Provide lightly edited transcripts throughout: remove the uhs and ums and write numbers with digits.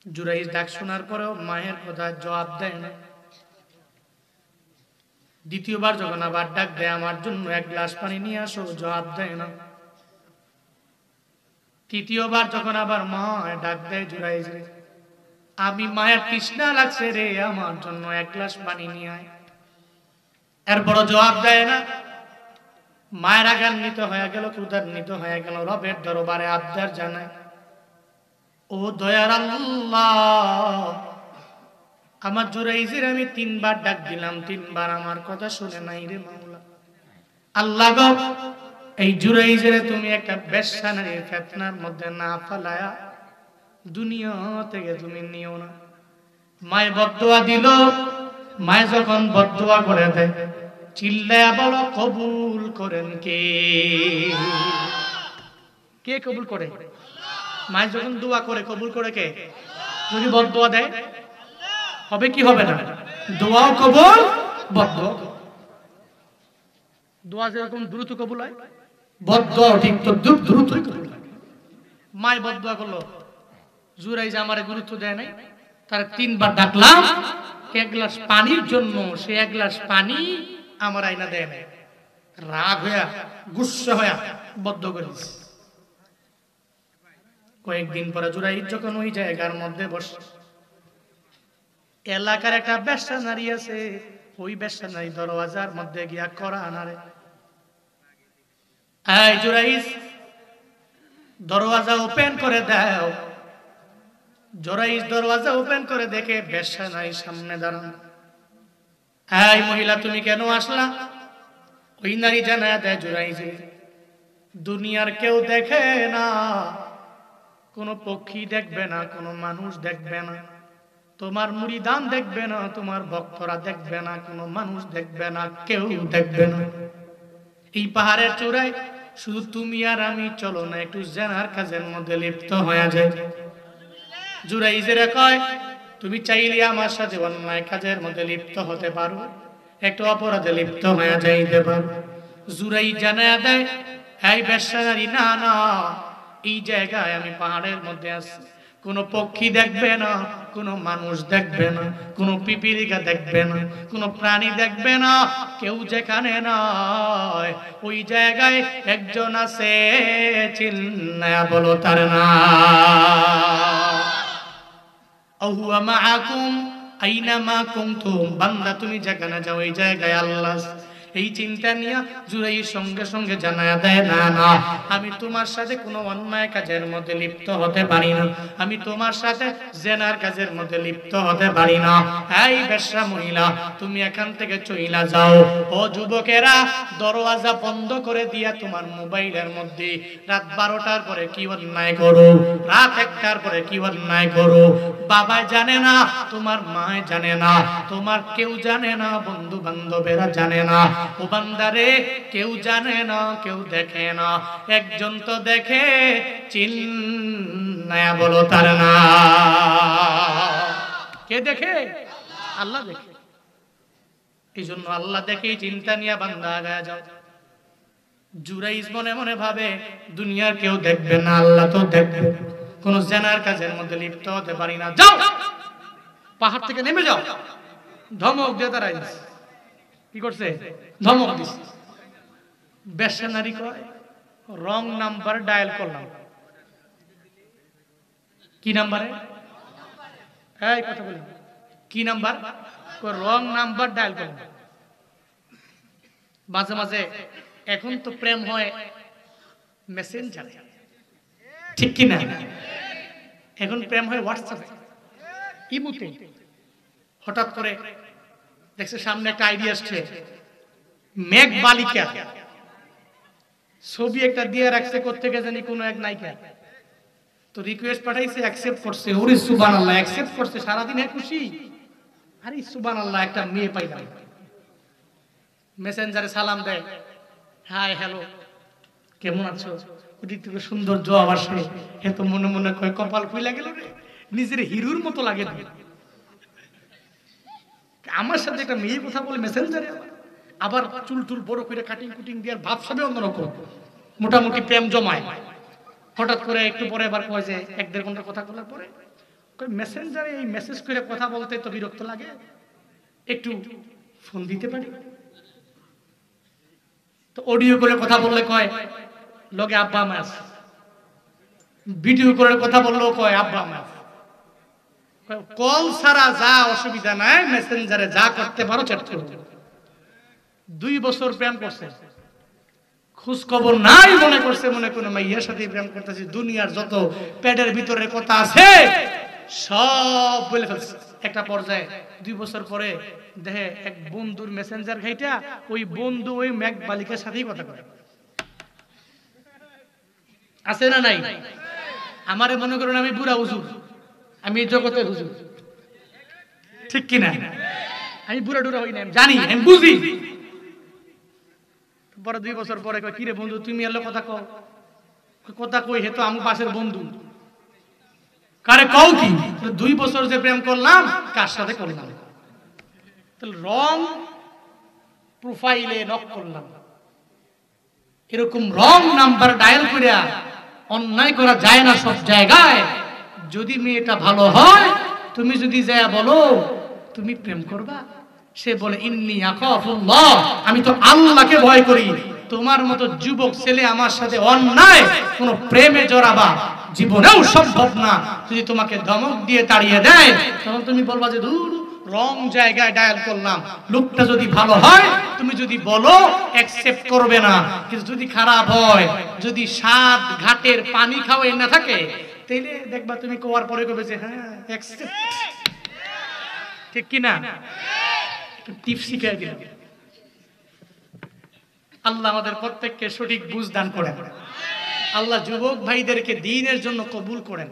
জুরাইজ ডাক শোনার পরেও মায়ের কথা জবাব দেয় না। দ্বিতীয়বার যখন আবার ডাক দেয়, আমার জন্য এক গ্লাস পানি নিয়ে আসো, জবাব দেয় না। তৃতীয়বার যখন আবার মা ডাক দেয় জুরাইজ রে, আমি মায়ের তৃষ্ণা লাগছে রে, আমার জন্য এক গ্লাস পানি নিয়ে আয়, এরপরও জবাব দেয় না। মায়ের আগান্বিত হয়ে গেল, ক্ষুধান্বিত হয়ে গেল, রবের দরবারে আবদার জানায়, ও দয়ার আল্লাহ, আমার জুরাইজের আমি 3বার ডাক দিলাম, 3বার আমার কথা শুনে নাই রে মাওলা। আল্লাহ গো, এই জুরাইজের তুমি একটা বেশ্যা নারীর ফিতনার মধ্যে না ফেলায়া দুনিয়া থেকে তুমি নিও না। মায়ে বদদুয়া দিল। মায়ে যখন বদদুয়া করে দেয়, চিল্লায়া বলো, কবুল করেন কে? কে কবুল করে? মায়ে যখন দোয়া করে কবুল করে কে? যদি বদদুয়া দেয় হবে কি হবে না? দোয়াও কবুল, বদদুয়া। দোয়া যেরকম দ্রুত কবুল হয়, বদদুয়া ঠিক তো দ্রুতই কবুল হয়। মায়ে বদদুয়া করলো, জুরাইজ আমারে গুরুত্ব দেয় নাই, তার 3বার ডাকলাম এক গ্লাস পানির জন্য, সে এক গ্লাস পানি আমার আইনা দেয় নাই। রাগ হইয়া, গুসা হইয়া বদদুয়া করিস। কয়েকদিন পরে জুরাইজ যখন ওই জায়গার মধ্যে বসে, এলাকার একটা বেশ্যা নারী আছে, ওই বেশ্যা নারী দরওয়াজার মধ্যে গিয়া করা আনারে, এই জুরাইজ দরওয়াজা ওপেন করে দাও। জুরাইজ দরওয়াজা ওপেন করে দেখে বেশ্যা নারী সামনে দাঁড়ানো। এই মহিলা, তুমি কেন আসলা? ওই নারী জানায় দেয় জুরাইজ, দুনিয়ার কেউ দেখে না, কোনো পক্ষী দেখবে না, কোনো মানুষ দেখবে না, তোমার মুরিদান দেখবে না, তোমার ভক্তরা দেখবে না, কোনো মানুষ দেখবে না, কেউ দেখবে না। এই পাহাড়ের চূড়ায় শুধু তুমি আর আমি, চলো না একটু জেনার কাজের মধ্যে লিপ্ত হয়ে যায়। জুরাইজের কয়, তুমি চাইলে আমার সাথে অন্যায় কাজের মধ্যে লিপ্ত হতে পারো, একটু অপরাধে লিপ্ত হয়ে যাইতে পারো। জুরাইজ জানায়া দেয়, এই বেশ্যা নারী, না না, এই জায়গায় আমি পাহাড়ের মধ্যে আছি, কোনো পক্ষী দেখবে না, কোনো মানুষ দেখবে না, কোনো পিপিলিকা দেখবে না, কোনো প্রাণী দেখবে না, কেউ যেখানে নয়, ওই জায়গায় একজন আছে, চিল্লায়া বলো তার নাম। আহুয়া মাআকুম আইনামা কুনতুম, বান্দা তুমি যেখানে যাও এই জায়গায় আল্লাহ। এই চিন্তা নিয়ে জুরাইজ সঙ্গে সঙ্গে জানায়া দেয়, না না, আমি তোমার সাথে কোনো অন্যায় কাজের মধ্যে লিপ্ত হতে পারি না, আমি তোমার সাথে জেনার কাজের মধ্যে লিপ্ত হতে পারি না। এই বেশ্যা মহিলা, তুমি এখান থেকে চইলা যাও। ও যুবকেরা, দরওয়াজা বন্ধ করে দিয়া তোমার মোবাইলের মধ্যে রাত 12টার পরে কি অন্যায় করো, রাত 1টার পরে কি অন্যায় করো, বাবা জানে না, তোমার মা জানে না, তোমার কেউ জানে না, বন্ধু বান্ধবেরা জানে না। ও বান্দারে, কেউ জানে না, কেউ দেখে না, একজন তো দেখে, চিল্লায়া বলো তার নাম। কে দেখে? আল্লাহ দেখে। এই জন্য আল্লাহ দেখে চিন্তা নিয়ে বান্দা আগায় যাও। জুরাইজ মনে মনে ভাবে, দুনিয়ার কেউ দেখবে না, আল্লাহ তো দেখবে, কোন জেনার কাজের মধ্যে লিপ্ত হতে পারি না, যাও পাহাড় থেকে নেমে যাও। ধমক দিয়ে তারা কি করছে? ধমক দিছে। বেশ্যা নারী কয়, রং নাম্বার ডায়াল করলাম। কি নাম্বারে? এই কথা বলি, কি নাম্বার? রং নাম্বার ডায়াল করলাম। মাঝে মাঝে এখন তো প্রেম হয় মেসেঞ্জারে, ঠিক কি না? এখন প্রেম হয় হোয়াটসঅ্যাপে, ইমুতে। হঠাৎ করে দেখছে সামনে একটা আইডিয়া আসছে, মেঘ বালিকা ছবি একটা দিয়ে রাখছে, কোত্থেকে জানি কোনো এক নায়িকা, তো রিকোয়েস্ট পাঠাইছে, অ্যাকসেপ্ট করছে। ওরে সুবহানাল্লাহ, অ্যাকসেপ্ট করছে, সারাদিন খুশি, আরে সুবহানাল্লাহ, একটা মেয়ে পাইলাম। মেসেঞ্জারে সালাম দেয়, হাই হ্যালো কেমন আছো, ওদিক থেকে সুন্দর জবাব আসে। এ তো মনে মনে কয়, কপাল খুইলা গেল রে, নিজের হিরোর মতো লাগে। আমার সাথে একটা মেয়ে কথা বলে মেসেঞ্জারে, আবার চুল টুল বড় করে কাটিং কুটিং দিয়ে ভাব সবে অন্যরকম, মোটামুটি প্রেম জমায়। হঠাৎ করে একটু পরে আবার কয় যে 1-1.5 ঘন্টা কথা বলার পরে মেসেঞ্জারে এই মেসেজ করে কথা বলতে তো বিরক্ত লাগে, একটু ফোন দিতে পারি? তো অডিও করে কথা বললে কয় লগে আব্বা মা আছে, ভিডিও করে কথা বললেও কয় আব্বা মা আছে। কল ছাড়া যা অসুবিধা নাই, মেসেঞ্জারে যা করতে পারো চ্যাট করো। 2 বছর প্রেম করছে, খোঁজ খবর নাই, মনে করছে মনে কোনো মাইয়ার সাথে প্রেম করতেছি, দুনিয়ার যত পেটের ভিতরে কথা আছে সব বলে ফেলছে। একটা পর্যায়ে 2 বছর পরে দেখে এক বন্ধুর মেসেঞ্জার ঘাইটা ওই বন্ধু ওই মেঘ বালিকার সাথেই কথা বলে। আছে না নাই? আমারে মনে করেন আমি বুড়া হুজুর, আমি জগতের হুজুর, ঠিক কিনা? আমি বুড়া ডুরা হই না, আমি জানি, আমি বুঝি। পরে 2 বছর পরে কয় কিরে বন্ধু তুমি এলো কথা কও। কথা কই হে তো আমার পাশের বন্ধু। কারে কও কি? 2 বছর যে প্রেম করলাম কার সাথে করলাম? তাহলে রং প্রোফাইলে নক করলাম, এরকম রং নাম্বার ডায়াল করিয়া অন্যায় করা যায় না সব জায়গায়। যদি মেয়েটা ভালো হয়, তুমি যদি যায় বলো তুমি প্রেম করবা, সে বলে ইন্নী আখাফুল্লাহ, আমি তো আল্লাহকে ভয় করি। তোমার মতো যুবক ছেলে আমার সাথে অন্যায় কোন প্রেমে জড়াবা জীবনেও সম্ভব না। যদি তোমাকে ধমক দিয়ে তাড়িয়ে দেয় তখন তুমি বলবা যে দূর রং জায়গায় ডায়াল করলাম। লোকটা যদি ভালো হয় তুমি যদি বলো অ্যাকসেপ্ট করবে না, কিন্তু যদি খারাপ হয়, যদি 7 ঘাটের পানি খাওয়াই না থাকে, তাইলে দেখবা তুমি কোয়ার পরে কবে যে হ্যাঁ অ্যাকসেপ্ট, ঠিক কি না? টিপস শিখিয়ে দিলাম। আল্লাহ আমাদের প্রত্যেককে সঠিক বুঝ দান করেন। আল্লাহ যুবক ভাইদেরকে দ্বীনের জন্য কবুল করেন।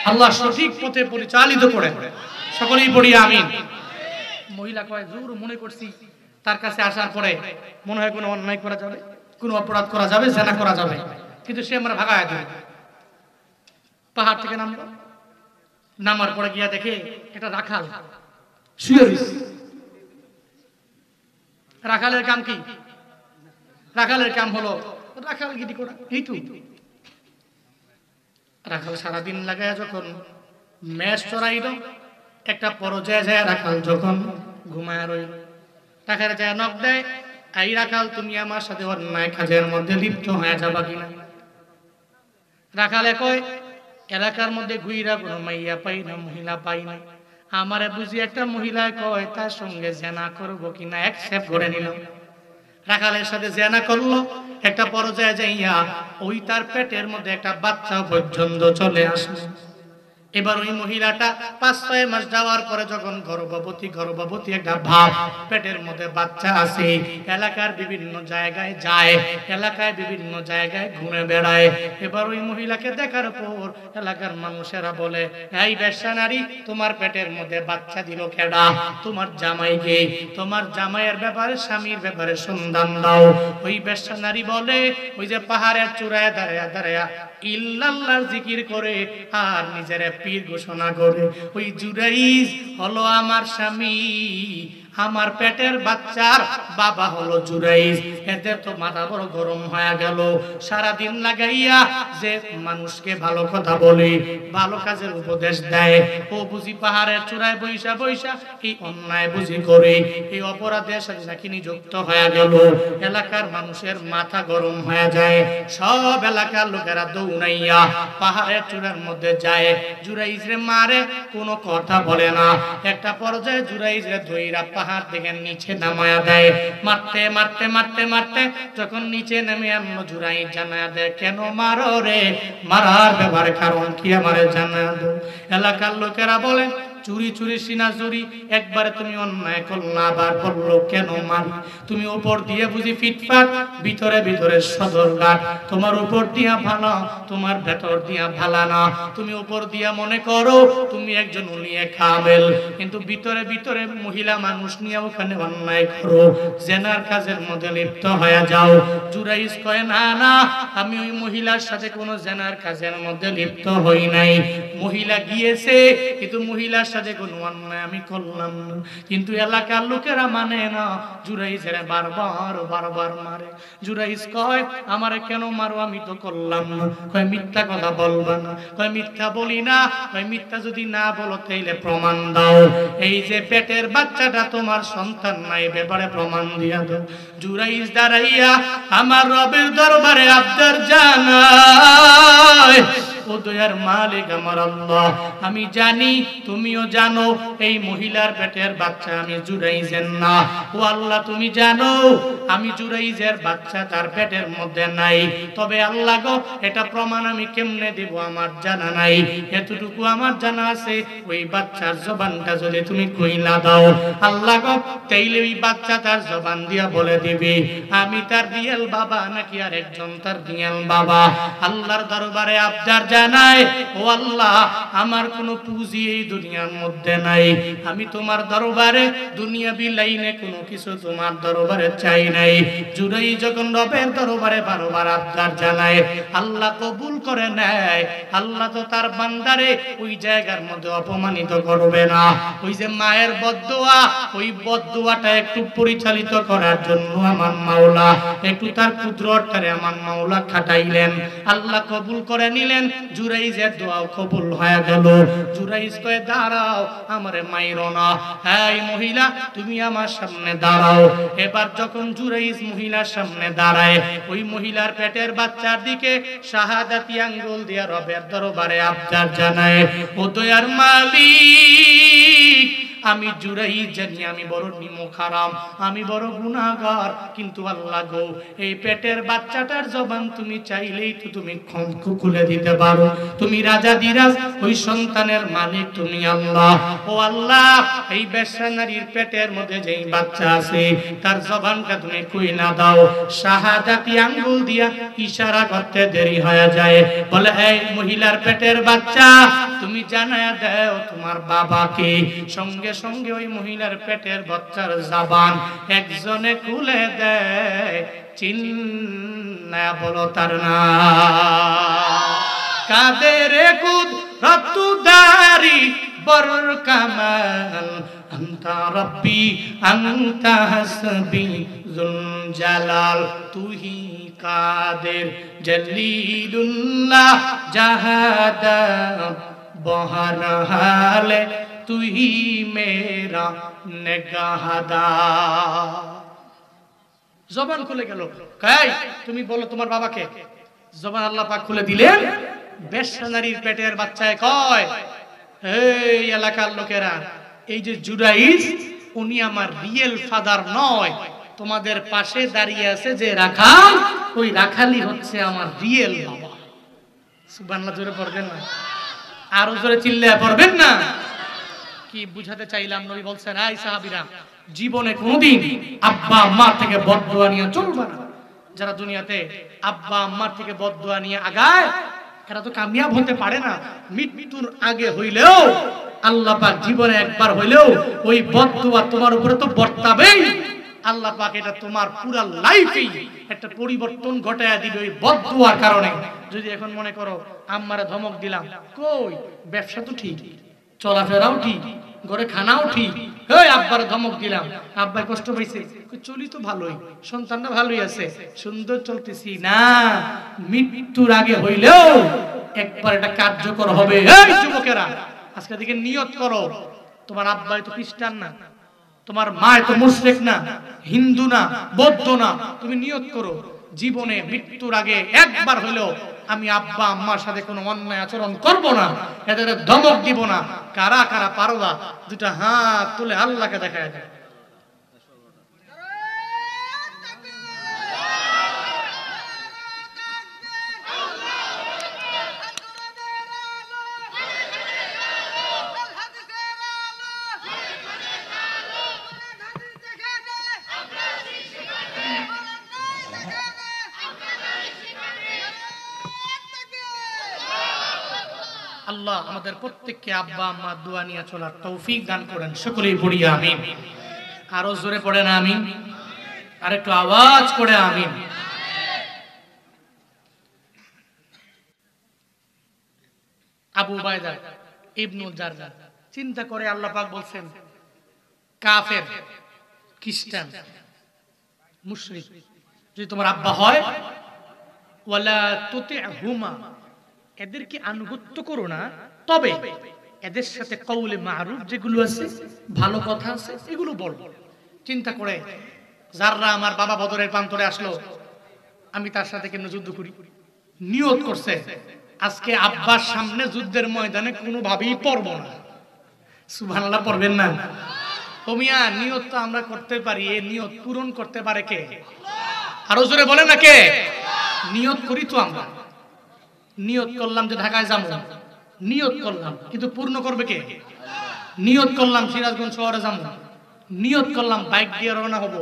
আল্লাহ সঠিক পথে পরিচালিত করেন। সকলেই পড়ি আমিন। মহিলা কয় জোর মনে করছি তার কাছে আসার পরে মনে হয় কোনো অন্যায় করা যাবে, কোনো অপরাধ করা যাবে, জেনা করা যাবে, কিন্তু সে আমরা ভাগায় দিল। পাহাড় থেকে নামলো, নামার পরে গিয়া দেখে একটা রাখাল শুয়ে রয়েছে। রাখালের কাম কি? রাখালের কাম হলো রাখাল গিরি করা। এইটু রাখাল সারাদিন লাগায় যখন মেষ চড়াইল, একটা পর্যায়ে যায় রাখাল যখন ঘুমায় রইল, রাখাল যায় নখ দেয়, এই রাখাল তুমি আমার সাথে অন্যায় কাজের মধ্যে লিপ্ত হয়ে যাবা কিনা? রাখালে কয় এলাকার মধ্যে ঘুইরা কোনো মাইয়া পাই না, মহিলা পাই না, আমারে বুঝি একটা মহিলা কয় তার সঙ্গে জেনা করবো কিনা, অ্যাকসেপ্ট করে নিলাম। রাখালের সাথে জেনা করলো, একটা পর্যায়ে যাইয়া ওই তার পেটের মধ্যে একটা বাচ্চা পর্যন্ত চলে আসলো। এবার ওই মহিলাটা 5-6 মাস যাওয়ার পরে যখন গর্ভবতী একটা ভাব, পেটের মধ্যে বাচ্চা আছে, এলাকার বিভিন্ন জায়গায় যায়, এলাকায় বিভিন্ন জায়গায় ঘুরে বেড়ায়। এবার ওই মহিলাকে দেখার পর এলাকার মানুষেরা বলে, এই বেশ্যা নারী, তোমার পেটের মধ্যে বাচ্চা দিল কেডা? তোমার জামাইকে। তোমার জামাইয়ের ব্যাপারে, স্বামীর ব্যাপারে সন্ধান দাও। ওই বেশ্যা নারী বলে, ওই যে পাহাড়ের চূড়ায় দাঁড়ায়া দাঁড়ায়া ইল্লাল্লাহর জিকির করে আর নিজের পীর ঘোষণা করে, ওই জুরাইজ হলো আমার স্বামী, আমার পেটের বাচ্চার বাবা হলো জুরাইজ। এদের তো মাথা বড় গরম হয়ে গেল। সারাদিন লাগাইয়া যে মানুষকে ভালো কথা বলে, ভালো কাজের উপদেশ দেয়, ও বুঝি পাহাড়ের চূড়ায় বৈশা বৈশা এই অন্যায় বুঝি করে, এই অপরাধের সাথে নাকি নিযুক্ত হয়ে গেল। এলাকার মানুষের মাথা গরম হয়ে যায়। সব এলাকার লোকেরা দৌড়াইয়া পাহাড়ের চূড়ার মধ্যে যায়, জুরাইজরে মারে, কোনো কথা বলে না। একটা পর্যায়ে জুরাইজরে ধইরা পাহাড় থেকে নিচে নামায়া দেয়। মারতে মারতে মারতে মারতে যখন নিচে নেমে আনলো, জুরাইজ জানায়া দেয়, কেন মারো রে? মারার ব্যাপারে কারণ কি আমারে জানায়া দাও। এলাকার লোকেরা বলে, চুরি চুরি সিনা চুরি, একবারে তুমি অন্যায় করলা, আবার বললো কেন মারি? তুমি উপর দিয়ে বুঝি ফিটফাট, ভিতরে ভিতরে সদর ঘাট। তোমার উপর দিয়া ভালো, তোমার ভেতর দিয়া ভালা না। তুমি উপর দিয়া মনে করো তুমি একজন উলিয়ে কামেল, কিন্তু ভিতরে ভিতরে মহিলা মানুষ নিয়ে ওখানে অন্যায় করো, জেনার কাজের মধ্যে লিপ্ত হয়ে যাও। জুরাইজ কয়, না না, আমি ওই মহিলার সাথে কোনো জেনার কাজের মধ্যে লিপ্ত হই নাই। মহিলা গিয়েছে, কিন্তু মহিলার সাথে কোনো অন্যায় আমি করলাম না, কিন্তু এলাকার লোকেরা মানে না। জুরাইজের বারবার মারে। জুরাইজ কয় আমারে কেন মারো, আমি তো করলাম না। কয় মিথ্যা কথা বলবা না। কয় মিথ্যা বলি না। কয় মিথ্যা যদি না বলো তাইলে প্রমাণ দাও, এই যে পেটের বাচ্চাটা তোমার সন্তান নাই, ব্যাপারে প্রমাণ দিয়া দাও। জুরাইজ দাঁড়াইয়া আমার রবের দরবারে আবদার জানায়, ও দয়ার মালিক আমার আল্লাহ, আমি জানি তুমিও জানো এই মহিলার পেটের বাচ্চা আমি জুরাইজের না। ও আল্লাহ তুমি জানো আমি জুরাইজের বাচ্চা তার পেটের মধ্যে নাই। তবে আল্লাহ গো এটা প্রমাণ আমি কেমনে দেব আমার জানা নাই। এতটুকু আমার জানা আছে, ওই বাচ্চার জবানটা যদি তুমি কইলা দাও আল্লাহ গো, তাইলে ওই বাচ্চা তার জবান দিয়া বলে দিবে আমি তার রিয়েল বাবা নাকি আর একজন তার রিয়েল বাবা। আল্লাহর দরবারে আবদার জানায়, ও আল্লাহ আমার কোনো পুঁজি এই দুনিয়ার মধ্যে নাই, আমি তোমার দরবারে দুনিয়াবি লাইনে কোনো কিছু তোমার দরবারে চাই নাই। জুরাই যখন রবের দরবারে বারবার আবদার জানায়, আল্লাহ কবুল করে নেয়। আল্লাহ তো তার বান্দারে ওই জায়গার মধ্যে অপমানিত করবে না। ওই যে মায়ের বদদোয়া, ওই বদদোয়াটা একটু পরিচালিত করার জন্য আমার মাওলা একটু তার কুদরতটারে আমার মাওলা খাটাইলেন। আল্লাহ কবুল করে নিলেন। জুরাইজের দোয়াও কবুল হয়ে গেল। জুরাইজ কয়ে দাঁড়াও, আমারে মাইরো না। এই মহিলা তুমি আমার সামনে দাঁড়াও। এবার যখন জুরাইজ মহিলার সামনে দাঁড়ায়, ওই মহিলার পেটের বাচ্চার দিকে শাহাদাতি আঙ্গুল দিয়া রবের দরবারে আবদার জানায়, ও দয়ার মালিক আমি জুরাইজ জানি আমি বড় নিমখারাম, আমি বড় গুনাহগার, কিন্তু আল্লাহ গো এই পেটের বাচ্চাটার জবান তুমি চাইলেই তো তুমি খুলে দিতে পারো। তুমি রাজা দিরাজ, ওই সন্তানের মালিক তুমি আল্লাহ। ও আল্লাহ এই বেশ্যা নারীর পেটের মধ্যে যেই বাচ্চা আছে তার জবানটা তুমি কইলা দাও। শাহাদাতি আঙ্গুল দিয়া ইশারা করতে দেরি হয়ে যায়, বলে এই মহিলার পেটের বাচ্চা তুমি জানায়া দাও তোমার বাবাকে। সঙ্গে সঙ্গে ওই মহিলার পেটের বাচ্চার জবান একজনে খুলে দেয়, চিন্না বলো তার না কাদের কুদরতদারি বর কামাল আনতা রব্বি আনতা হাসবি যুল জালাল তুহি কাদের জলিলুল্লাহ জাহাদা বহর হালে তুই মেরা নেগাহদা। জবান খুলে গেল। কাই তুমি বলো তোমার বাবাকে। জবান আল্লাহ পাক খুলে দিলেন। বেশ্যা নারীর পেটের বাচ্চায় কয়, এই এলাকার লোকেরা, এই যে জুরাইজ উনি আমার রিয়েল ফাদার নয়, তোমাদের পাশে দাঁড়িয়ে আছে যে রাখাল, ওই রাখালই হচ্ছে আমার রিয়েল বাবা। সুবহানাল্লাহ জোরে পড়বেন না? আরো জোরে চিল্লায়া পড়বেন না? কি বুঝাতে চাইলাম? নবী বলছেন, এই সাহাবীরা জীবনে কোনদিন আব্বা আম্মা থেকে বদদুয়া নিয়ে চলবে না। যারা দুনিয়াতে আব্বা আম্মার থেকে বদদুয়া নিয়ে আগায় এরা তো কামিয়াব হতে পারে না। মৃত্যুর আগে হইলেও আল্লাহ পাক জীবনে একবার হইলেও ওই বদদুয়া তোমার উপরে তো বর্তাবেই। আল্লাহ পাক এটা তোমার পুরো লাইফেই একটা পরিবর্তন ঘটায়া দিবে ওই বদদুয়ার কারণে। যদি এখন মনে করো আম্মারে ধমক দিলাম, কই ব্যবসা তো ঠিক, চলাফেরাও ঠিক, ঘরে খানাও ঠিক, এই আব্বার ধমক দিলাম, আব্বাই কষ্ট পাইছে, চলি তো ভালোই, সন্তানটা ভালোই আছে, সুন্দর চলতেছি না, মৃত্যুর আগে হইলেও একবার এটা কার্যকর হবে। এই যুবকেরা আজকে দিকে নিয়ত করো, তোমার আব্বাই তো খ্রিস্টান না, তোমার মা তো মুশরিক না, হিন্দু না, বৌদ্ধ না, তুমি নিয়ত করো জীবনে মৃত্যুর আগে একবার হইলেও আমি আব্বা আম্মার সাথে কোনো অন্যায় আচরণ করব না, এদের ধমক দিব না। কারা কারা পারবা দুটা হাত তুলে আল্লাহকে দেখায় দেয়। আল্লাহ আমাদের প্রত্যেককে আব্বা আম্মা দোয়া নিয়ে চলার তৌফিক দান করেন, সকলেই পড়ি আমিন। আরো জোরে পড়েন আমিন, আর একটু আওয়াজ করে আমিন। আবু উবাইদা ইবনুল জাররাহ চিন্তা করে আল্লাহ পাক বলছেন কাফের, খ্রিস্টান, মুশরিক যদি তোমার আব্বা হয়, ওয়ালা তুতিহুমা, এদেরকে আনুগত্য করো না, তবে এদের সাথে কওলে মারুফ যেগুলো আছে, ভালো কথা আছে, এগুলো বলো। চিন্তা করে যারা আমার বাবা বদরের প্রান্তরে আসলো, আমি তার সাথে কেন যুদ্ধ করি? নিয়ত করছে আজকে আব্বার সামনে যুদ্ধের ময়দানে কোনোভাবেই পড়বো না। সুবহানাল্লাহ পড়বেন না? ও মিয়া, নিয়ত তো আমরা করতে পারি, এই নিয়ত পূরণ করতে পারে কে? আরো জোরে বলে না কে? নিয়ত করি তো আমরা, নিয়ত করলাম যে ঢাকায় যাবো, নিয়ত করলাম, কিন্তু পূর্ণ করবে কে? নিয়ত করলাম সিরাজগঞ্জ শহরে যাবো, নিয়ত করলাম বাইক দিয়ে রওনা হব,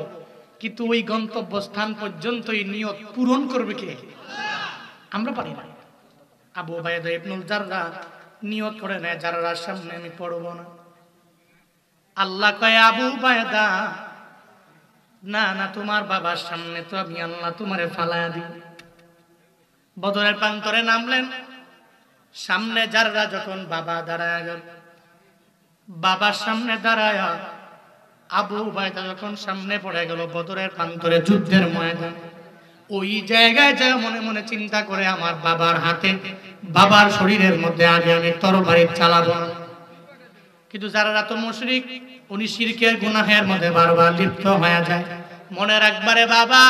কিন্তু ওই গন্তব্যস্থান পর্যন্ত এই নিয়ত পূরণ করবে কে? আমরা পারি না। আবু উবাইদা ইবনুল জাররাহ নিয়ত করে নেয়, জাররার সামনে আমি পড়বো না। আল্লাহ কয় আবু উবাইদা, না না, তোমার বাবার সামনে তো আমি আল্লাহ তোমারে ফালায়া দিই। বদরের প্রান্তরে নামলেন, সামনে জাররা যখন বাবা দাঁড়ায় গেল, বাবার সামনে দাঁড়ায় আবু উবাইদা যখন সামনে পড়ে গেল বদরের প্রান্তরে যুদ্ধের ময়দান, ওই জায়গায় যা মনে মনে চিন্তা করে আমার বাবার হাতে, বাবার শরীরের মধ্যে আগে আমি তরবারি চালাবো না। কিন্তু যারা তো মুশরিক, উনি শিরকের গুনাহের মধ্যে বারবার লিপ্ত হয়ে যায়। মনে রাখবারে বাবা,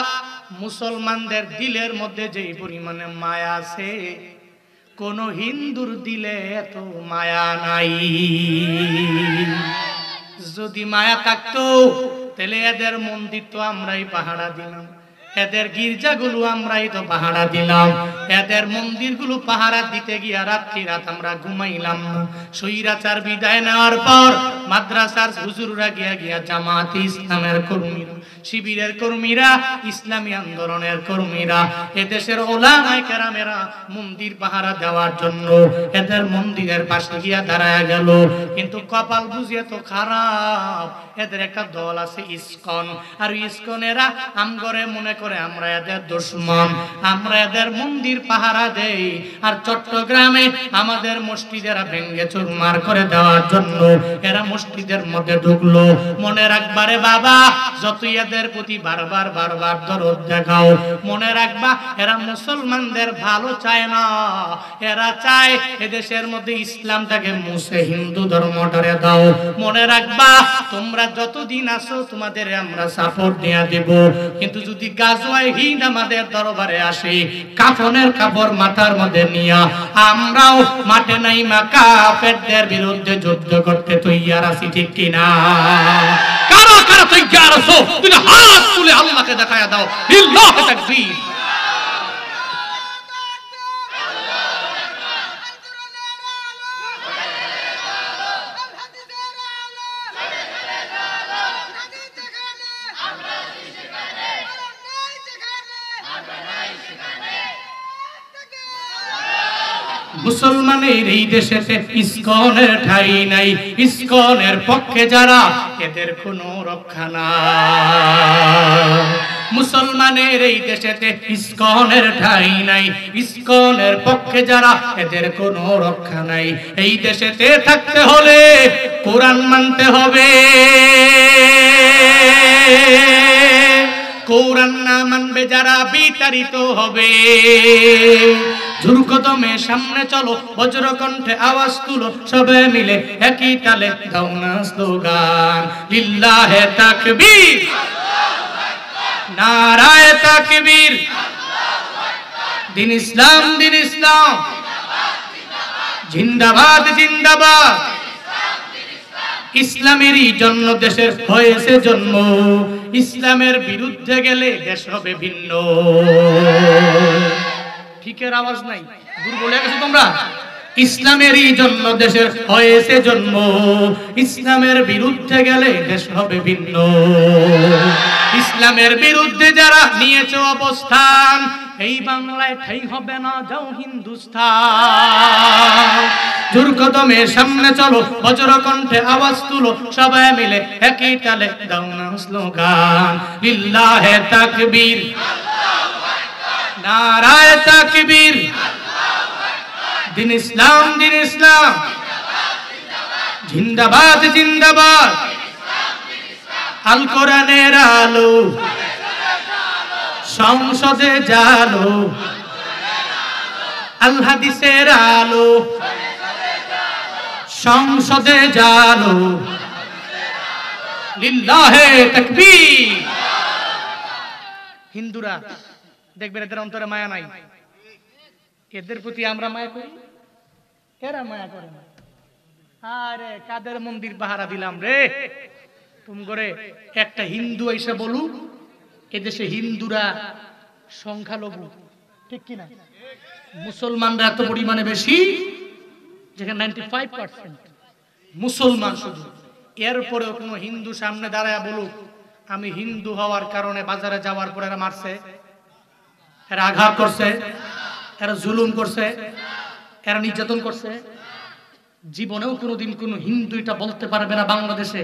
মুসলমানদের দিলের মধ্যে যেই পরিমাণে মায়া আছে, কোন হিন্দুর দিলে এত মায়া নাই। যদি মায়া থাকতো তাহলে এদের মন্দির তো আমরাই পাহারা দিলাম, এদের গির্জাগুলো আমরাই তো পাহারা দিলাম, এদের মন্দিরগুলো পাহারা দিতে গিয়া রাত্রি রাত আমরা ঘুমাইলাম না। স্বৈরাচার বিদায় নেওয়ার পর মাদ্রাসার হুজুররা গিয়া জামাতে ইসলামের কর্মীরা, শিবিরের কর্মীরা, ইসলামী আন্দোলনের কর্মীরা, এদেশের ওলামায়ে কেরামেরা মন্দির পাহারা দেওয়ার জন্য এদের মন্দিরের পাশে গিয়া দাঁড়ায় গেল। কিন্তু কপাল বুঝিয়ে তো খারাপ, এদের একটা দল আছে ইসকন, আর ইসকনেরা আমগরে মনে করে আমরা এদের দুশমন, আমরা এদের মন্দির পাহারা দেই, আর চট্টগ্রামে আমাদের মসজিদেরা ভেঙ্গে চুরমার করে দেওয়ার জন্য এরা মসজিদের মধ্যে ঢুকলো। মনে রাখবারে বাবা, যতই এদের প্রতি বারবার বারবার দরদ দেখাও, মনে রাখবা এরা মুসলমানদের ভালো চায় না, এরা চায় এদেশের মধ্যে ইসলামটাকে মুছে হিন্দু ধর্মটারে দাও। মনে রাখবা তোমরা যতদিন আসো তোমাদের আমরা সাপোর্ট দিয়ে দেব, কিন্তু যদি গাজওয়ায়ে হিন্দ আমাদের দরবারে আসে, কাফনের কাপড় মাথার মধ্যে নিয়া আমরাও মাঠে নাইমা কাফেরদের বিরুদ্ধে যুদ্ধ করতে তৈয়ার আছি, ঠিক কিনা? কারা কারা তৈয়ার আছো? তুমি হাত তুলে আল্লাহকে দেখায়া দাও, লিল্লাহি তাকবীর। মুসলমানের এই দেশে ইসকনের ঠাই নাই, ইসকনের পক্ষে যারা এদের কোনো রক্ষা নাই। মুসলমানের এই দেশেতে ইসকনের ঠাই নাই, ইসকনের পক্ষে যারা এদের কোনো রক্ষা নাই। এই দেশেতে থাকতে হলে কোরআন মানতে হবে, কোরআন না মানবে যারা বিতাড়িত হবে। দুর্গতমে সামনে চলো, বজ্রকণ্ঠে আওয়াজ তুলো, সবে মিলে একই তালে দাও না স্লোগান, লিল্লাহে তাকবীর, নারায়ে তাকবীর, দিন ইসলাম, দিন ইসলাম, জিন্দাবাদ জিন্দাবাদ। ইসলামেরই জন্য দেশের হয়েছে জন্ম, ইসলামের বিরুদ্ধে গেলে দেশ হবে ভিন্ন। ঠিকের আওয়াজ নাই, দূর বলে গেছো তোমরা। ইসলামেরই জন্য দেশের হয়েছে জন্ম, ইসলামের বিরুদ্ধে গেলে দেশ হবে ভিন্ন। ইসলামের বিরুদ্ধে যারা নিয়েছে অবস্থান, এই বাংলায় ঠাই হবে না, যাও হিন্দুস্তান। দুর্গতমে সামনে চলো, বজ্রকণ্ঠে আওয়াজ তুলো, সবাই মিলে একই তালে দাও না স্লোগান, লিল্লাহে তাকবীর, নারায়ে তাকবীর, দিন ইসলাম, দিন ইসলাম, জিন্দাবাদ জিন্দাবাদ, আল কোরআনের আলো সংসদে জালো, আল হাদিসের আলো সংসদে জালো, লিল্লাহে তাকবীর। হিন্দুরা দেখবেন এদের অন্তরে মায়া নাই, এদের প্রতি আমরা মায়া করি, এরা মায়া করে না। আরে কাদের মন্দির পাহারা দিলাম রে তুমি করে। একটা হিন্দু এসে বলুক এদেশে হিন্দুরা সংখ্যালঘু, ঠিক কিনা? মুসলমানরা এত পরিমাণে বেশি, যেখানে 95% মুসলমান শুধু। এরপরেও কোনো হিন্দু সামনে দাঁড়ায় বলুক আমি হিন্দু হওয়ার কারণে বাজারে যাওয়ার পর এরা মারছে, এরা আঘাত করছে, এরা জুলুম করছে, এরা নির্যাতন করছে, জীবনেও কোনোদিন কোনো হিন্দু এটা বলতে পারবে না বাংলাদেশে।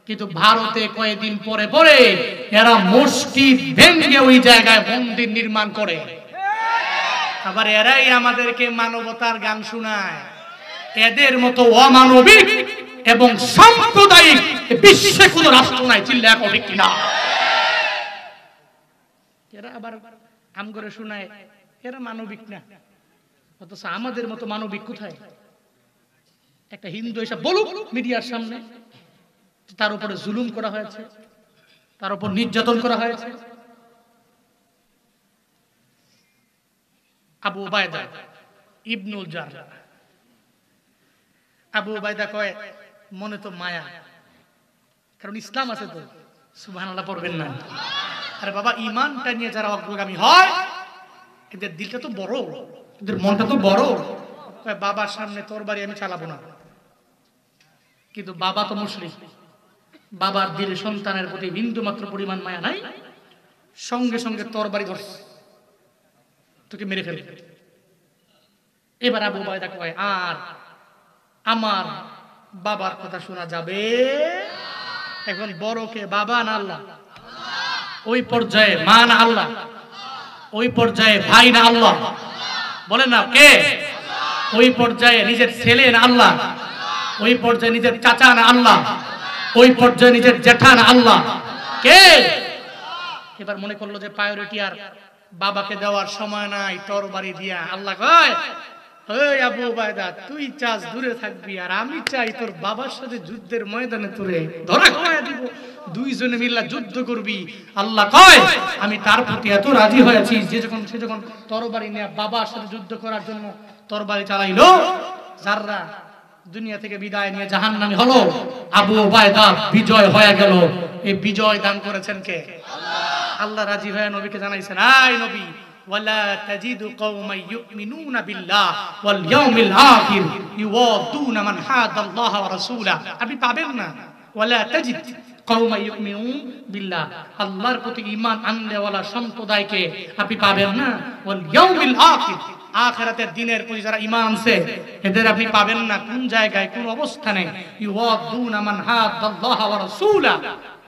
কিন্তু ভারতে কয়েকদিন পরে পরে এরা মসজিদ ভেঙে ওই জায়গায় মন্দির নির্মাণ করে। আবার এরাই আমাদেরকে মানবতার গান শোনায়। এদের মতো অমানবিক এবং সাম্প্রদায়িক বিশ্বে কোনো রাষ্ট্র নাই, চিল্লা এখন ঠিক কিনা? এরা আবার আম করে শোনায় এরা মানবিক না, অথচ আমাদের মতো মানবিক কোথায়? একটা হিন্দু এসে বলুক মিডিয়ার সামনে তার উপরে জুলুম করা হয়েছে, তার উপর নির্যাতন করা হয়েছে। আবু উবাইদা ইবনুল জাররাহ, আবু উবাইদা কয় মনে তো মায়া, কারণ ইসলাম আছে তো, সুবহানাল্লাহ পড়বেন না? আরে বাবা, ঈমানটা নিয়ে যারা অগ্রগামী হয় এদের দিলটা তো বড়, এদের মনটা তো বড়। বাবার সামনে তরবারি আমি চালাবো না, কিন্তু বাবা তো মুশরিক, বাবার দিলে সন্তানের প্রতি বিন্দু মাত্র পরিমাণ মায়া নাই, সঙ্গে সঙ্গে তরবারি ধরছে, তোকে মেরে ফেলবে। এবার আবু উবাইদা কয় আর আমার বাবার কথা শোনা যাবে? এখন বড়কে বাবা না আল্লাহ? ওই পর্যায়ে মা না আল্লাহ? ওই পর্যায়ে ভাই না আল্লাহ? বলেন না কে? ওই পর্যায়ে নিজের ছেলে না আল্লাহ? ওই পর্যায়ে নিজের চাচা না আল্লাহ? ওই পর্যায়ে নিজের জেঠা না আল্লাহ? কে? এবার মনে করলো যে প্রায়োরিটি আর বাবাকে দেওয়ার সময় নাই, তরবারি দিয়া আল্লাহ কয় ওই আবু উবাইদা তুই চাস দূরে থাকবি, আর আমি চাই তোর বাবার সাথে যুদ্ধের ময়দানে তোরে ধরে খাওয়া দিব, দুইজনে মিল্লা যুদ্ধ করবি। আল্লাহ কয় আমি তার প্রতি এত রাজি হয়েছি যে সে যখন তরবারি নিয়ে বাবার সাথে যুদ্ধ করার জন্য তরবারি চালাইলো, যাররা দুনিয়া থেকে বিদায় নিয়ে জাহান্নামী হলো, আবু উবাইদা বিজয় হয়ে গেল। এই বিজয় দান করেছেন কে? আল্লাহ রাজি হয়ে নবীকে জানাইছেন, আয় নবী ওয়ালা তাজিদু কওমান ইউমিনুনা বিল্লাহ ওয়াল ইয়াউমিল আখির ইউওয়াদুনা মান হাদাল্লাহ ওয়া রাসূলা। আপনি পাবেন না ওয়ালা তাজিদ কওমান ইউমিনুন বিল্লাহ, আল্লাহর প্রতি ঈমান আননেওয়ালা সম্প্রদায়কে আপনি পাবেন না। ওয়াল ইয়াউমিল আখির, আখিরাতের দিনের প্রতি যারা ঈমান আনছে এদের আপনি পাবেন না। কোন জায়গায়, কোন অবস্থানে? ইউওয়াদুনা মান হাদাল্লাহ ওয়া রাসূলা,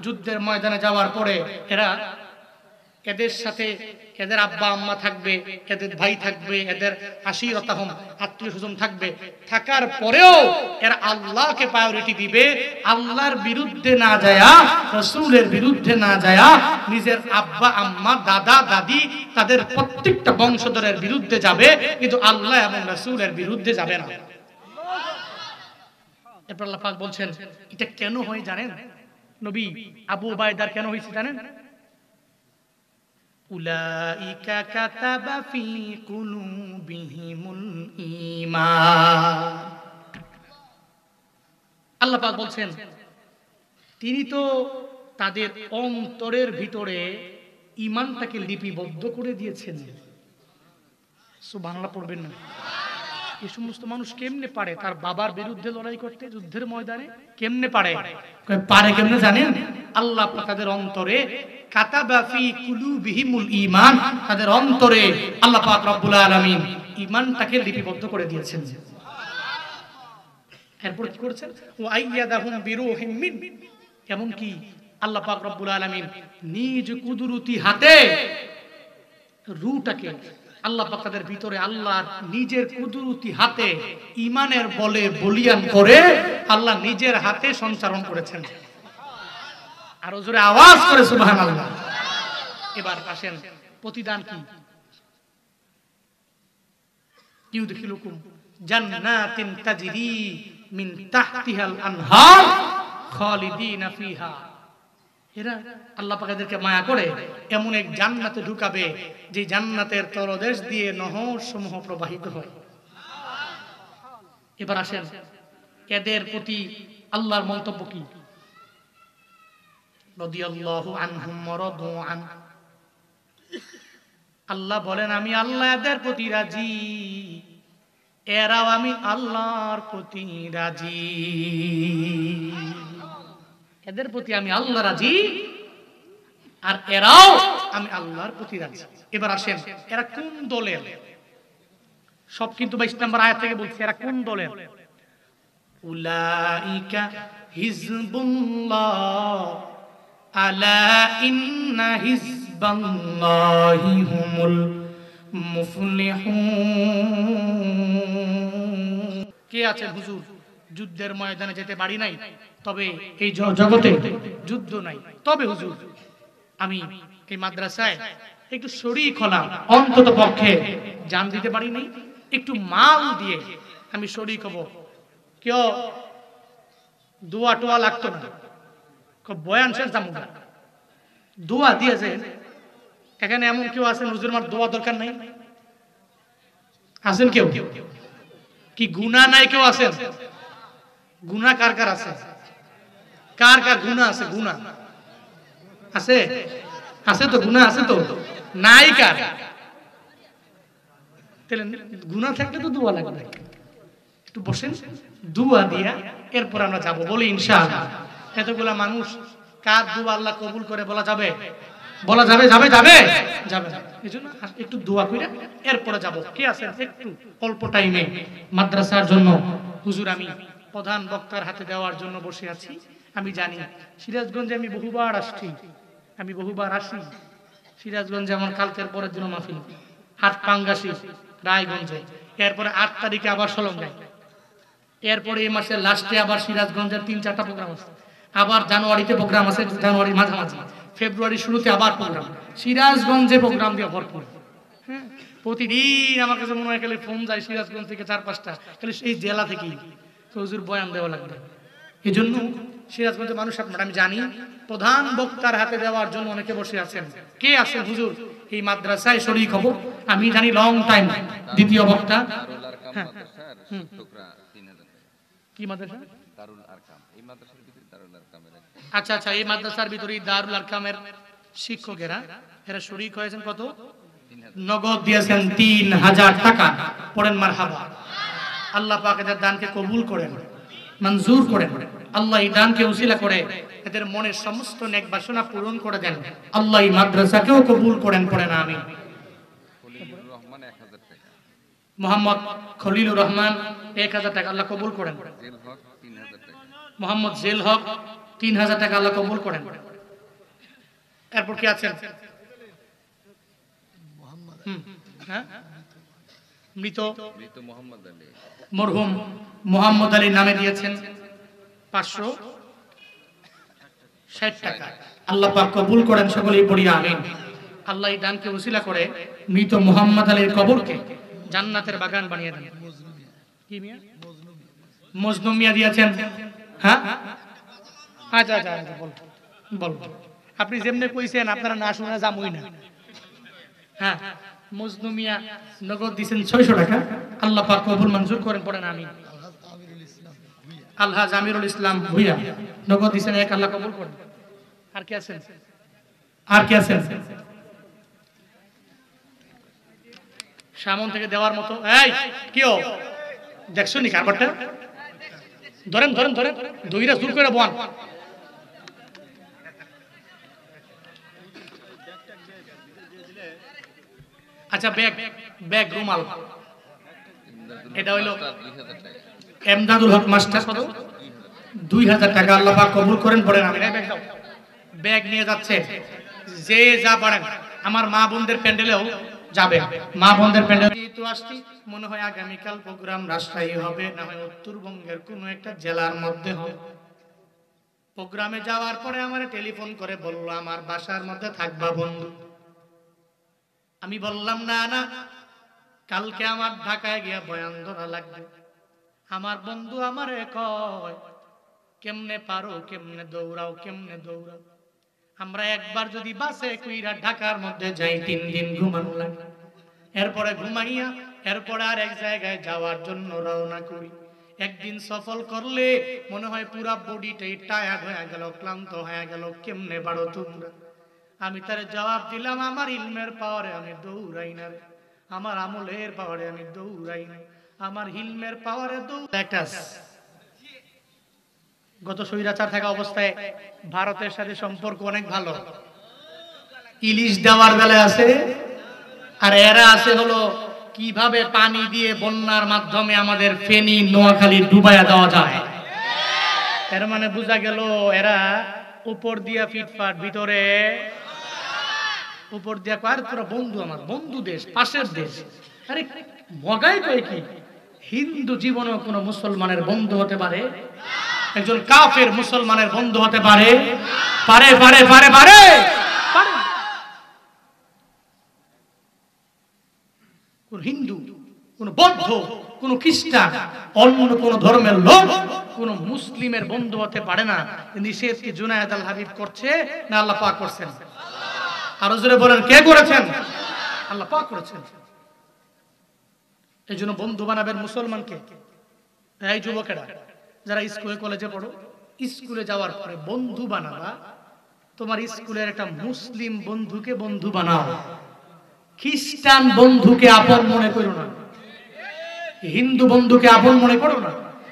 যুদ্ধের ময়দানে যাওয়ার পরে এরা এদের সাথে এদের আব্বা আম্মা থাকবে, এদের ভাই থাকবে, এদের আশিরতাহুম আত্মীয় স্বজন থাকবে, থাকার পরেও এরা আল্লাহকে প্রায়োরিটি দিবে। আল্লাহর বিরুদ্ধে না যায়া, রাসূলের বিরুদ্ধে না যায়া, নিজের আব্বা আম্মা দাদা দাদি তাদের প্রত্যেকটা বংশধরের বিরুদ্ধে যাবে, কিন্তু আল্লাহ এবং রাসূলের বিরুদ্ধে যাবে না। এরপর আল্লাহ পাক বলছেন এটা কেন হয় জানেন? নবী আবু উবাইদার কেন হয়েছে জানেন? উলাইকা কাতাবা ফি কুলুবিহিমুল ঈমান। আল্লাহ পাক বলছেন তিনি তো তাদের অন্তরের ভিতরে ঈমানটাকে লিপিবদ্ধ করে দিয়েছেন। সুবহানাল্লাহ পড়বেন না? এই সমস্ত মানুষ কেমনে পারে তার বাবার বিরুদ্ধে লড়াই করতে যুদ্ধের ময়দানে? কেমনে পারে? পারে কেমনে জানেন? আল্লাহ তাদের অন্তরে কাতাবা ফি কুলুবিহিমুল ঈমান, তাদের অন্তরে আল্লাহ পাক রব্বুল আলামিন ঈমানটাকে লিপিবদ্ধ করে দিয়েছেন। এরপর কি করেছেন? ওয়া আইয়াদাহুম বিরূহিম মিন, এমন কি আল্লাহ পাক রব্বুল আলামিন নিজ কুদরতি হাতে রূহটাকে আল্লাহ পাক তাদের ভিতরে আল্লাহর নিজের কুদরতি হাতে ঈমানের বলে বলিয়ান করে আল্লাহ নিজের হাতে সঞ্চালন করেছেন। আরো জোরে আওয়াজ করে সুবহানাল্লাহ। এবার আসেন প্রতিদান কি? ইউদখিলুকুম জান্নাতিন তাজরি মিন তাহতিহাল আনহার খালিদিনা ফিহা। এরা আল্লাহ পাক এদেরকে মায়া করে এমন এক জান্নাতে ঢুকাবে যে জান্নাতের তলদেশ দিয়ে নহর সমূহ প্রবাহিত হয়। এবার আসেন এদের প্রতি আল্লাহর মন্তব্য কি? রাদিয়াল্লাহু আনহুম ওয়া রাদু আন। আল্লাহ বলেন আমি আল্লাহ এদের প্রতি রাজি, এরাও আমি আল্লাহর প্রতি রাজি। এদের প্রতি আমি আল্লাহ রাজি আর এরাও আমি আল্লাহর প্রতি রাজি। এবার আসেন এরা কোন দলের? সব কিন্তু 22 নম্বর আয়াত থেকে বলছি এরা কোন দলের। উলাইকা হিজবুল্লাহ আলা ইন্না হিজবাল্লাহি হুমুল মুফলিহুন। কে আছেন হুজুর? যুদ্ধের ময়দানে যেতে পারি নাই, তবে এই জগতে যুদ্ধ নাই, তবে হুজুর আমি এই মাদ্রাসায় একটু শরীক হলাম, অন্তত পক্ষে জান দিতে পারি নাই, একটু মাল দিয়ে আমি শরীক হব। কেউ দোয়া টোয়া লাগতো না, বয়ান শেষ জামুগা দোয়া দিয়েছে। এখানে এমন কেউ আছেন হুজুর আমার দোয়া দরকার নাই? আছেন কেউ? কি গুনাহ নাই কেউ আছেন? গুনাহ কার কার আছে? কার কার গুনাহ আছে? গুনাহ আছে? আছে তো, গুনাহ আছে তো, নাই কার? তাহলে গুনাহ থাকলে তো দোয়া লাগবে। একটু বসেন, দোয়া দিয়া এরপর আমরা যাব, বলি ইনশাআল্লাহ। এতগুলা মানুষ কার দোয়া আল্লাহ কবুল করে বলা যাবে? বলা যাবে? যাবে যাবে যাবে। এজন্য একটু দোয়া কইরা এরপরে যাব। কে আছেন একটু অল্প টাইমে মাদ্রাসার জন্য? হুজুর আমি প্রধান বক্তার হাতে দেওয়ার জন্য বসে আছি। আমি জানি সিরাজগঞ্জে আমি বহুবার আসছি, আমি বহুবার আসি সিরাজগঞ্জে। আমার কালকের পরের দিন মাহফিল, হাট পাঙ্গাসি রায়গঞ্জে, এরপরে 8 তারিখে আবার সলঙ্গায়, এরপরে এই মাসের লাস্টে আবার সিরাজগঞ্জের 3-4টা প্রোগ্রাম আছে, আবার জানুয়ারিতে প্রোগ্রাম আছে, জানুয়ারির মাঝামাঝি, ফেব্রুয়ারি শুরুতে আবার প্রোগ্রাম। সিরাজগঞ্জে প্রোগ্রাম দিয়ে ভরপুর। হ্যাঁ, প্রতিদিন আমার কাছে মনে হয় খালি ফোন যায় সিরাজগঞ্জ থেকে 4-5টা, খালি এই জেলা থেকেই হুজুর বয়ান দেওয়া লাগবে। এই জন্য সিরাজগঞ্জের মানুষ আপনারা আমি জানি প্রধান বক্তার হাতে দেওয়ার জন্য অনেকে বসে আছেন। কে আছেন হুজুর এই মাদ্রাসায় শরীক হব? আমি জানি লং টাইম দ্বিতীয় বক্তা। হ্যাঁ, কি মাদ্রাসা? দারুল আরকাম। এই মাদ্রাসার ভিতরে দারুল আরকামের, আচ্ছা আচ্ছা, এই মাদ্রাসার ভিতরে দারুল আরকামের শিক্ষকেরা এরা শরীক হয়েছেন। কত? নগদ দিয়েছেন 3000 টাকা। পড়েন মারহাবা। আল্লাহ পাক এদের দানকে কবুল করেন, মঞ্জুর করেন। আল্লাহ এই দানকে উসিলা করে এদের মনের সমস্ত নেক বাসনা পূরণ করে দেন। আল্লাহ এই মাদ্রাসাকেও কবুল করেন। পড়েন আমিন। মোহাম্মদ খলিলুর রহমান 1000 টাকা আল্লাহ কবুল করেন। মোহাম্মদ জেল হক 3000 টাকা আল্লাহ কবুল করেন। এরপর কি আছেন? মৃত মরহুম মোহাম্মদ আলী নামে দিয়েছেন 560 টাকা। আল্লাহ পাক কবুল করেন, সকলেই পড়ি আমিন। আল্লাহ এই দানকে উসিলা করে মৃত মোহাম্মদ আলীর কবরকে জান্নাতের বাগান বানিয়ে দেন। কি মিয়া? মজনু মিয়া দিয়েছেন। হ্যাঁ, আচ্ছা আচ্ছা, বল বল। আপনি যেমনে কইছেন আপনারা না শুনে যামই না। হ্যাঁ, মজনু মিয়া নগদ দিয়েছেন 600 টাকা। আল্লাহ পাক কবুল মঞ্জুর করেন। পড়েন আমিন। আলহাজ আমিরুল ইসলাম ভুইয়া নগদ দিয়েছেন 1, আল্লাহ কবুল করেন। আর কি আছেন? আর কি আছেন? সামন থেকে দেওয়ার মতো। এই কিও দেখছো নি কারবারটা? ধরেন ধরেন ধরেন, দুইটা জোর করে বল। আচ্ছা, ব্যাগ ব্যাগ রুমাল, এটা হইলো এমদাদুল হক মাস্টার। কত? 2000 টাকা আল্লাহ পাক কবুল করেন। পড়েন আমিন। ব্যাগ দাও। ব্যাগ নিয়ে যাচ্ছে যে যা পারেন। আমার মা বোনদের প্যান্ডেলেও যাবে। মা বোনদের প্যান্ডেল তো আসছি, মনে হয় আগামীকাল প্রোগ্রাম রাজশাহী হবে, না হয় উত্তরবঙ্গের কোনো একটা জেলার মধ্যে হবে। প্রোগ্রামে যাওয়ার পরে আমার টেলিফোন করে বললো আমার বাসার মধ্যে থাকবা বন্ধু। আমি বললাম না না, কালকে আমার ঢাকায় গিয়া বয়ান ধরা লাগবে। আমার বন্ধু আমারে কয় কেমনে পারো, কেমনে দৌড়াও, কেমনে দৌড়াও। আমরা একবার যদি বাসে কইরা ঢাকার মধ্যে যাই 3 দিন ঘুমানো লাগে, এরপরে ঘুমাইয়া এরপরে আর এক জায়গায় যাওয়ার জন্য রওনা করি। একদিন সফল করলে মনে হয় পুরা বডিটাই টায়ার্ড হয়ে গেল, ক্লান্ত হয়ে গেল। কেমনে পারো তোমরা? আমি তার জবাব দিলাম আমার ইলমের পাওয়ারে আমি দৌড়াই না রে, আমার আমলের পাওয়ারে আমি দৌড়াই না, আমার ইলমের পাওয়ারে দৌড়াই। গত স্বৈরাচার থাকা অবস্থায় ভারতের সাথে সম্পর্ক অনেক ভালো, ইলিশ দেওয়ার বেলায় আছে, আর এরা আছে হলো কিভাবে পানি দিয়ে বন্যার মাধ্যমে আমাদের ফেনী নোয়াখালী ডুবাইয়া দেওয়া যায়। এর মানে বোঝা গেল এরা উপর দিয়া ফিটফাট, ভিতরে উপর দিয়া কার পুরো বন্ধু, আমার বন্ধু দেশ, পাশের দেশ। আরে মগাই কয় কি, হিন্দু জীবনেও কোনো মুসলমানের বন্ধু হতে পারে? একজন কাফের মুসলমানের বন্ধু হতে পারে? পারে পারে পারে পারে পারে। কোন হিন্দু, কোন বৌদ্ধ, কোন খ্রিস্টান, অন্য কোন ধর্মের লোক কোন মুসলিমের বন্ধু হতে পারে না। নিষেধ কি জুনায়েদ আল হাবিব করছে না আল্লাহ পাক করছেন? আরো জোরে বলেন, কে করেছেন? আল্লাহ পাক করেছেন। এই জন্য বন্ধু বানাবেন মুসলমানকে। এই যুবকেরা যারা স্কুলে কলেজে পড়ো, স্কুলে যাওয়ার পরে বন্ধু বানাবা, তোমার স্কুলের একটা মুসলিম বন্ধুকে বন্ধু বানাও। খ্রিস্টান বন্ধুকে আপন মনে করো না, হিন্দু বন্ধুকে আপন মনে করো না।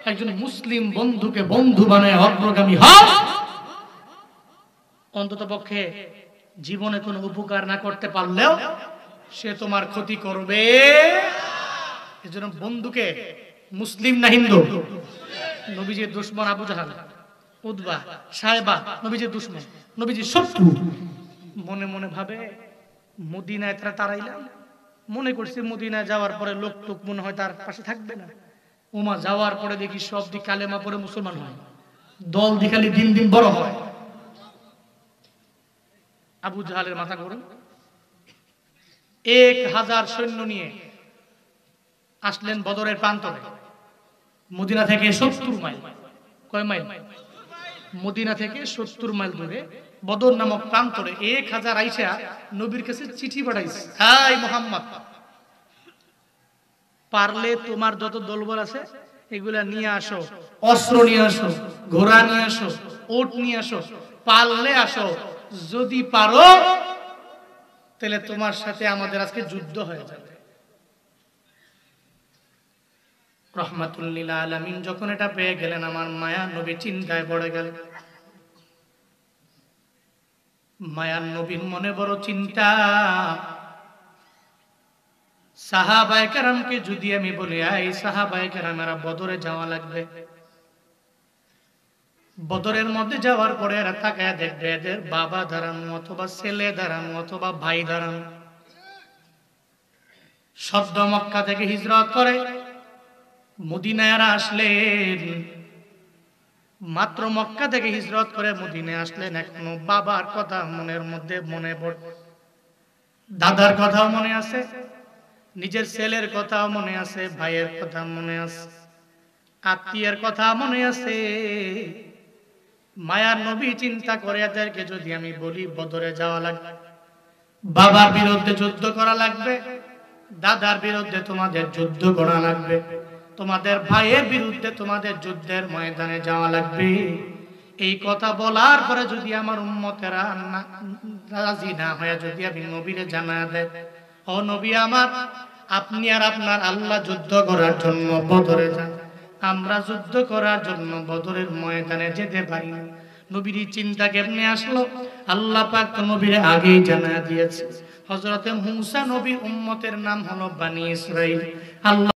একজন মুসলিম বন্ধুকে বন্ধু বানায় অগ্রগামী হও। অন্তত পক্ষে জীবনে কোনো উপকার না করতে পারলেও সে তোমার ক্ষতি করবে। এজন্য বন্ধুকে, মুসলিম না হিন্দু? নবীজির দুশমন আবু জাহাল, উতবা, সায়বা নবীজির দুশমন, নবীজির শত্রু। মনে মনে ভাবে মদিনায় তারা তাড়াইলাম, মনে করছে মদিনায় যাওয়ার পরে লোক টোক মনে হয় তার পাশে থাকবে না। ওমা যাওয়ার পরে দেখি সব দিক কালেমা পড়ে মুসলমান হয়, দল দিখালি দিন দিন বড় হয়। আবু জাহালের মাথা গরম। 1000 সৈন্য নিয়ে আসলেন বদরের প্রান্তরে। মদিনা থেকে 70 মাইল, কয় মাইল? মদিনা থেকে 70 মাইল দূরে বদর নামক প্রান্তরে 1000 আইসা নবীর কাছে চিঠি পাঠাইছে, হাই মুহাম্মদ, পারলে তোমার যত দলবল আছে এগুলা নিয়ে আসো, অস্ত্র নিয়ে আসো, ঘোড়া নিয়ে আসো, ওট নিয়ে আসো, পারলে আসো, যদি পারো তাহলে তোমার সাথে আমাদের আজকে যুদ্ধ হয়ে যাবে। রহমাতুল লিল আলামিন যখন এটা পেয়ে গেলেন, আমার মায়া নবী চিন্তায় পড়ে গেল। মায়ার নবীর মনে বড় চিন্তা, সাহাবায়ে কেরামকে যদি আমি বলি এই সাহাবায়ে কেরামেরা বদরে যাওয়া লাগবে, বদরের মধ্যে যাওয়ার পরে এরা তাকায় দেখবে এদের বাবা দাঁড়ানো অথবা ছেলে দাঁড়ানো অথবা ভাই দাঁড়ানো। সদ্য মক্কা থেকে হিজরত করে মদিনায় আসলেন, মাত্র মক্কা থেকে হিজরত করে মদিনায় আসলেন, এখনো বাবার কথা মনের মধ্যে মনে পড়ে, দাদার কথাও মনে আছে, নিজের ছেলের কথাও মনে আছে, ভাইয়ের কথা মনে আছে, আত্মীয়ের কথা মনে আছে। মায়ার নবী চিন্তা করে এদেরকে যদি আমি বলি বদরে যাওয়া লাগবে, বাবার বিরুদ্ধে যুদ্ধ করা লাগবে, দাদার বিরুদ্ধে তোমাদের যুদ্ধ করা লাগবে, তোমাদের ভাইয়ের বিরুদ্ধে তোমাদের যুদ্ধের ময়দানে যাওয়া লাগবে, এই কথা বলার পরে যদি আমার উম্মতেরা রাজি না হয়ে যদি আমি নবীরে জানায় দেয়, ও নবী আমার, আপনি আর আপনার আল্লাহ যুদ্ধ করার জন্য বদরে যান, আমরা যুদ্ধ করার জন্য বদরের ময়দানে যেতে পারি না। নবীর চিন্তা কেমনে আসলো? আল্লাহ পাক তো নবীরে আগেই জানায় দিয়েছে। হযরতে মূসা নবীর উম্মতের নাম হলো বনি ইসরাইল। আল্লাহ